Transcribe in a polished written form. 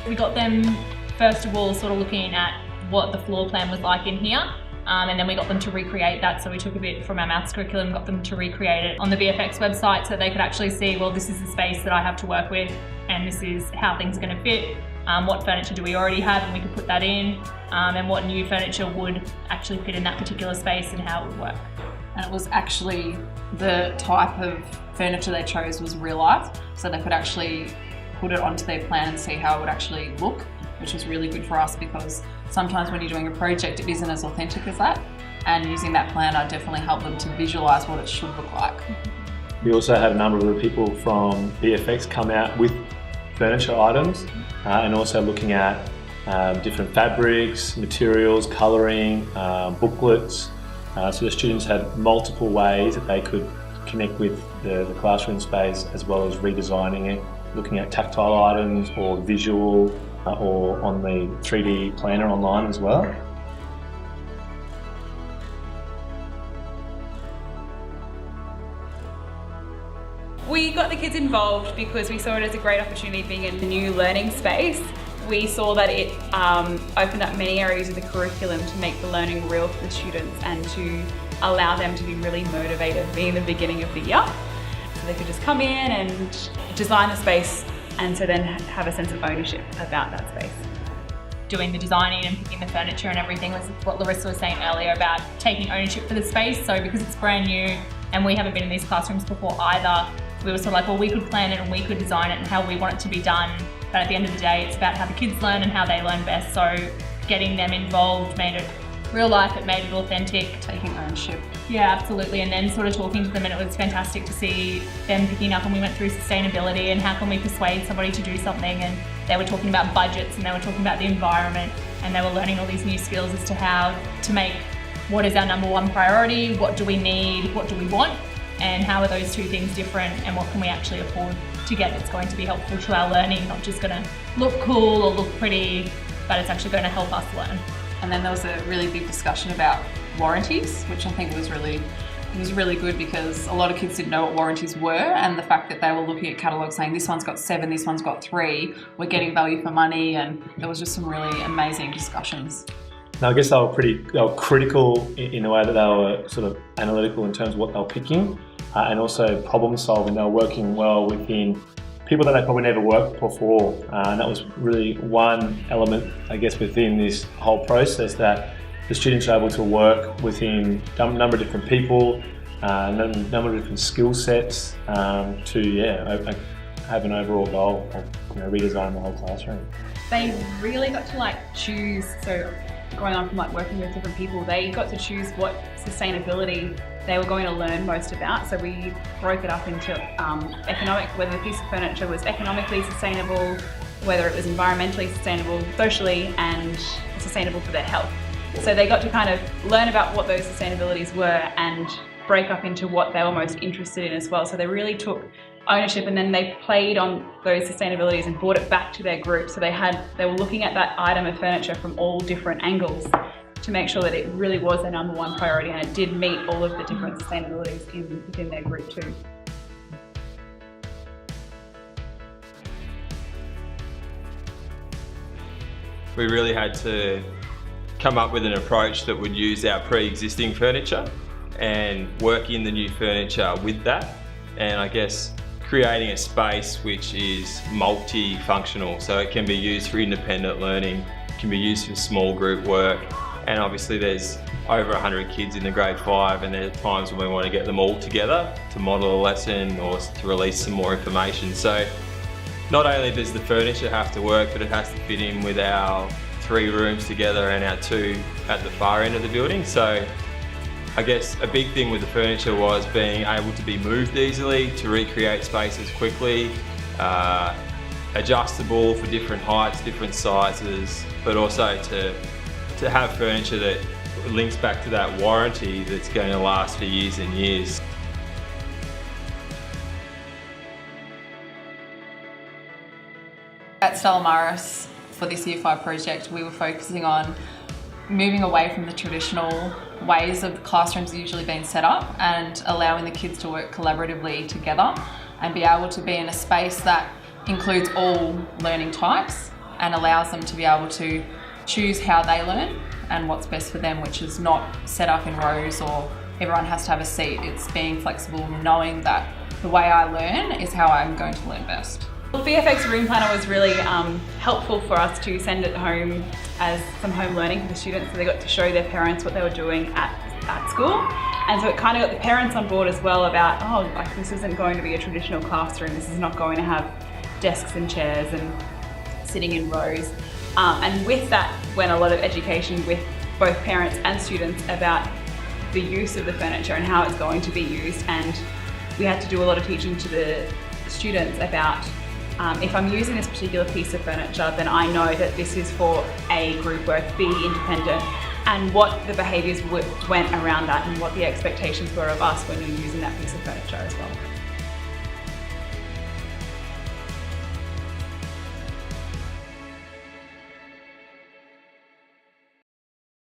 We got them, first of all, sort of looking at what the floor plan was like in here. And then we got them to recreate that. So we took a bit from our maths curriculum, got them to recreate it on the VFX website so they could actually see, well, this is the space that I have to work with and this is how things are going to fit. What furniture do we already have, and we could put that in, and what new furniture would actually fit in that particular space and how it would work. And it was actually the type of furniture they chose was real life, so they could actually put it onto their plan and see how it would actually look, which was really good for us because sometimes when you're doing a project it isn't as authentic as that, and using that planner definitely helped them to visualise what it should look like. We also had a number of the people from VFX come out with furniture items and also looking at different fabrics, materials, colouring, booklets. So the students had multiple ways that they could connect with the classroom space, as well as redesigning it, looking at tactile items or visual or on the 3D planner online as well. We got the kids involved because we saw it as a great opportunity being in a new learning space. We saw that it opened up many areas of the curriculum to make the learning real for the students and to allow them to be really motivated being the beginning of the year. So they could just come in and design the space and so then have a sense of ownership about that space. Doing the designing and picking the furniture and everything was what Larissa was saying earlier about taking ownership for the space. So because it's brand new and we haven't been in these classrooms before either, we were sort of like, well, we could plan it and we could design it and how we want it to be done. But at the end of the day, it's about how the kids learn and how they learn best. So getting them involved made it real life, it made it authentic. Taking ownership. Yeah, absolutely. And then sort of talking to them, and it was fantastic to see them picking up, and we went through sustainability and how can we persuade somebody to do something, and they were talking about budgets and they were talking about the environment, and they were learning all these new skills as to how to make what is our number one priority, what do we need, what do we want, and how are those two things different, and what can we actually afford to get that's going to be helpful to our learning, not just going to look cool or look pretty, but it's actually going to help us learn. And then there was a really big discussion about warranties, which I think was really good because a lot of kids didn't know what warranties were, and the fact that they were looking at catalogues saying this one's got 7, this one's got 3, we're getting value for money, and there was just some really amazing discussions. Now, I guess they were critical in the way that they were sort of analytical in terms of what they were picking, and also problem solving. They were working well within people that they probably never worked before, and that was really one element, I guess, within this whole process, that the students are able to work within a number of different people, a number of different skill sets to have an overall goal of redesigning the whole classroom. They really got to choose, so going on from working with different people, they got to choose what sustainability they were going to learn most about. So we broke it up into economic, whether the piece of furniture was economically sustainable, whether it was environmentally sustainable, socially, and sustainable for their health. So they got to kind of learn about what those sustainabilities were and break up into what they were most interested in as well. So they really took ownership, and then they played on those sustainabilities and brought it back to their group. So they were looking at that item of furniture from all different angles to make sure that it really was their number one priority, and it did meet all of the different sustainabilities within their group too. We really had to come up with an approach that would use our pre-existing furniture and work in the new furniture with that, and I guess creating a space which is multifunctional, so it can be used for independent learning, can be used for small group work, and obviously there's over 100 kids in the grade 5, and there are times when we want to get them all together to model a lesson or to release some more information. So not only does the furniture have to work, but it has to fit in with our 3 rooms together and our 2 at the far end of the building. So I guess a big thing with the furniture was being able to be moved easily, to recreate spaces quickly, adjustable for different heights, different sizes, but also to have furniture that links back to that warranty that's going to last for years and years. At Stella, for this Year 5 project, we were focusing on moving away from the traditional ways of the classrooms usually being set up and allowing the kids to work collaboratively together and be able to be in a space that includes all learning types and allows them to be able to choose how they learn and what's best for them, which is not set up in rows or everyone has to have a seat. It's being flexible and knowing that the way I learn is how I'm going to learn best. Well, VFX Room Planner was really helpful for us to send it home as some home learning for the students, so they got to show their parents what they were doing at school. And so it kind of got the parents on board as well about, oh, like this isn't going to be a traditional classroom, this is not going to have desks and chairs and sitting in rows. And with that went a lot of education with both parents and students about the use of the furniture and how it's going to be used. And we had to do a lot of teaching to the students about if I'm using this particular piece of furniture, then I know that this is for A, group work, B, independent, and what the behaviours went around that and what the expectations were of us when you're using that piece of furniture as well.